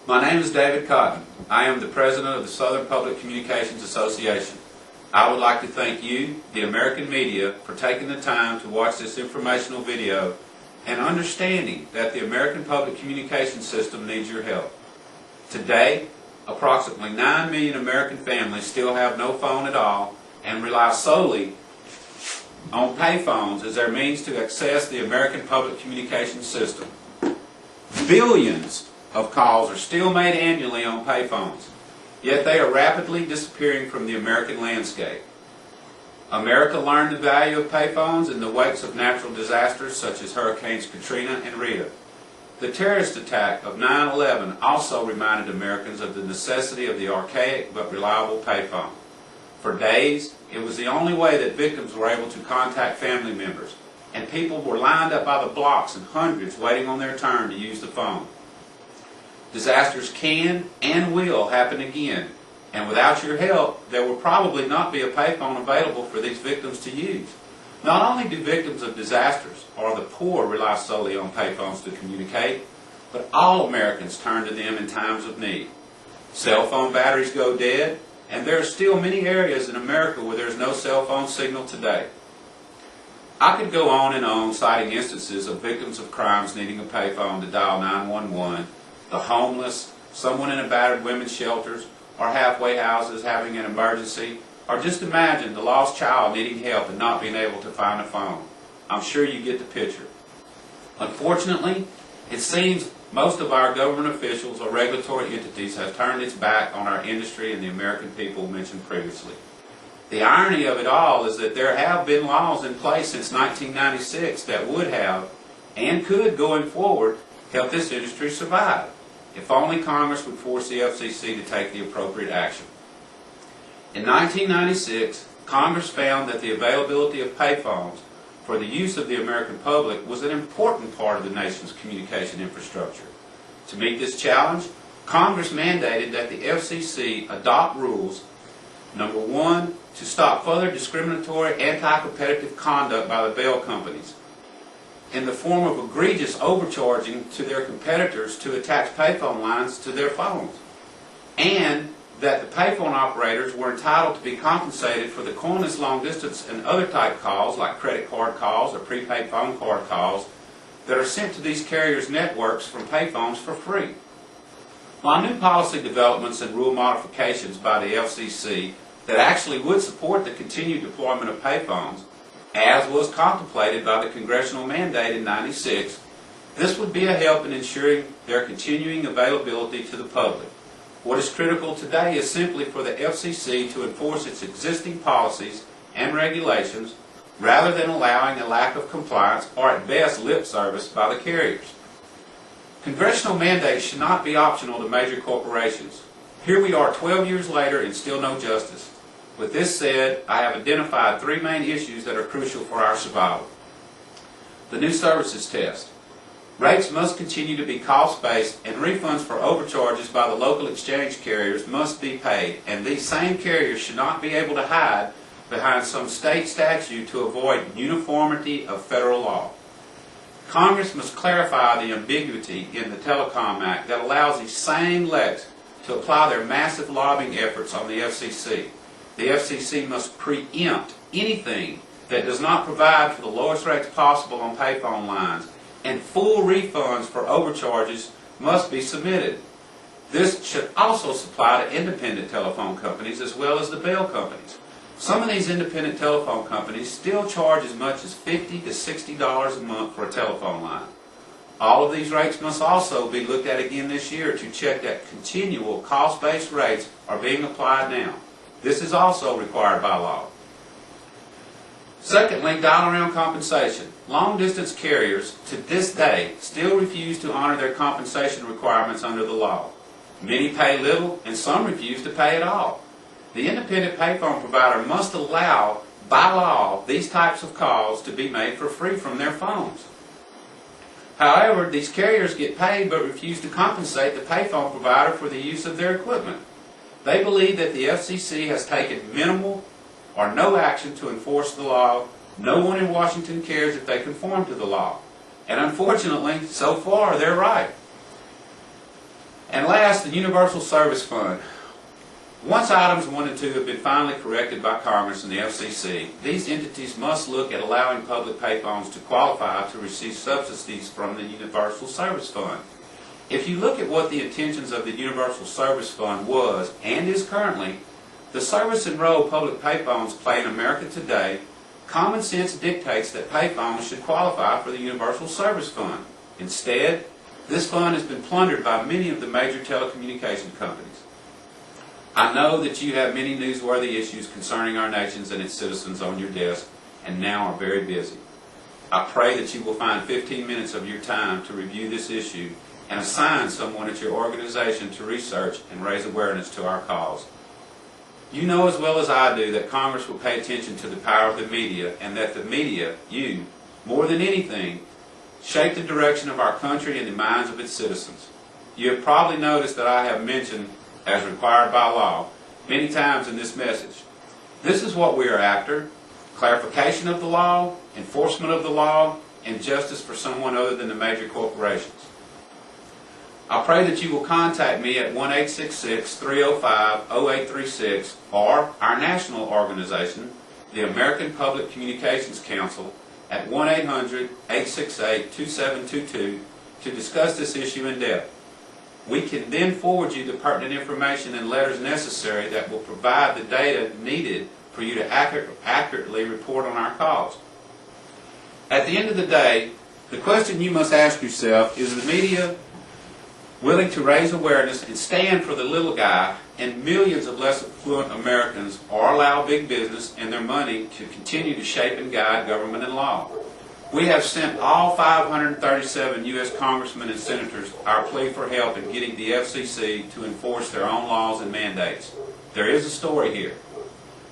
My name is David Cotton. I am the President of the Southern Public Communications Association. I would like to thank you, the American media, for taking the time to watch this informational video and understanding that the American public communication system needs your help. Today, approximately 9 million American families still have no phone at all and rely solely on payphones as their means to access the American public communication system. Billions of calls are still made annually on payphones, yet they are rapidly disappearing from the American landscape. America learned the value of payphones in the wakes of natural disasters such as Hurricanes Katrina and Rita. The terrorist attack of 9/11 also reminded Americans of the necessity of the archaic but reliable payphone. For days, it was the only way that victims were able to contact family members, and people were lined up by the blocks in hundreds waiting on their turn to use the phone. Disasters can and will happen again, and without your help, there will probably not be a payphone available for these victims to use. Not only do victims of disasters or the poor rely solely on payphones to communicate, but all Americans turn to them in times of need. Cell phone batteries go dead, and there are still many areas in America where there is no cell phone signal today. I could go on and on citing instances of victims of crimes needing a payphone to dial 911, the homeless, someone in a battered women's shelters, or halfway houses having an emergency, or just imagine the lost child needing help and not being able to find a phone. I'm sure you get the picture. Unfortunately, it seems most of our government officials or regulatory entities have turned its back on our industry and the American people mentioned previously. The irony of it all is that there have been laws in place since 1996 that would have, and could going forward, help this industry survive, if only Congress would force the FCC to take the appropriate action. In 1996, Congress found that the availability of payphones for the use of the American public was an important part of the nation's communication infrastructure. To meet this challenge, Congress mandated that the FCC adopt rules, number one, to stop further discriminatory anti-competitive conduct by the bell companies in the form of egregious overcharging to their competitors to attach payphone lines to their phones, and that the payphone operators were entitled to be compensated for the cordless long distance and other type calls like credit card calls or prepaid phone card calls that are sent to these carriers' networks from payphones for free. While new policy developments and rule modifications by the FCC that actually would support the continued deployment of payphones, as was contemplated by the congressional mandate in '96, this would be a help in ensuring their continuing availability to the public. What is critical today is simply for the FCC to enforce its existing policies and regulations rather than allowing a lack of compliance or at best lip service by the carriers. Congressional mandates should not be optional to major corporations. Here we are 12 years later and still no justice. With this said, I have identified three main issues that are crucial for our survival. The new services test. Rates must continue to be cost-based, and refunds for overcharges by the local exchange carriers must be paid, and these same carriers should not be able to hide behind some state statute to avoid uniformity of federal law. Congress must clarify the ambiguity in the Telecom Act that allows these same legs to apply their massive lobbying efforts on the FCC. The FCC must preempt anything that does not provide for the lowest rates possible on payphone lines, and full refunds for overcharges must be submitted. This should also apply to independent telephone companies as well as the bell companies. Some of these independent telephone companies still charge as much as $50 to $60 a month for a telephone line. All of these rates must also be looked at again this year to check that continual cost-based rates are being applied now. This is also required by law. Secondly, dial-around compensation. Long-distance carriers, to this day, still refuse to honor their compensation requirements under the law. Many pay little, and some refuse to pay at all. The independent payphone provider must allow, by law, these types of calls to be made for free from their phones. However, these carriers get paid but refuse to compensate the payphone provider for the use of their equipment. They believe that the FCC has taken minimal or no action to enforce the law. No one in Washington cares if they conform to the law. And unfortunately, so far, they're right. And last, the Universal Service Fund. Once items 1 and 2 have been finally corrected by Congress and the FCC, these entities must look at allowing public payphones to qualify to receive subsidies from the Universal Service Fund. If you look at what the intentions of the Universal Service Fund was and is currently, the service-enrolled public payphones play in America today, common sense dictates that payphones should qualify for the Universal Service Fund. Instead, this fund has been plundered by many of the major telecommunication companies. I know that you have many newsworthy issues concerning our nations and its citizens on your desk, and now are very busy. I pray that you will find 15 minutes of your time to review this issue and assign someone at your organization to research and raise awareness to our cause. You know as well as I do that Congress will pay attention to the power of the media, and that the media, you, more than anything, shape the direction of our country and the minds of its citizens. You have probably noticed that I have mentioned, as required by law, many times in this message. This is what we are after: clarification of the law, enforcement of the law, and justice for someone other than the major corporations. I pray that you will contact me at 1-866-305-0836 or our national organization, the American Public Communications Council, at 1-800-868-2722 to discuss this issue in depth. We can then forward you the pertinent information and letters necessary that will provide the data needed for you to accurately report on our cause. At the end of the day, the question you must ask yourself is: the media willing to raise awareness and stand for the little guy and millions of less affluent Americans, or allow big business and their money to continue to shape and guide government and law? We have sent all 537 U.S. congressmen and senators our plea for help in getting the FCC to enforce their own laws and mandates. There is a story here.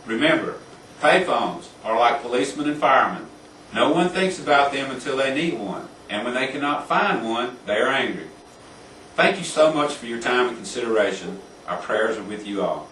Remember, payphones are like policemen and firemen. No one thinks about them until they need one, and when they cannot find one, they are angry. Thank you so much for your time and consideration. Our prayers are with you all.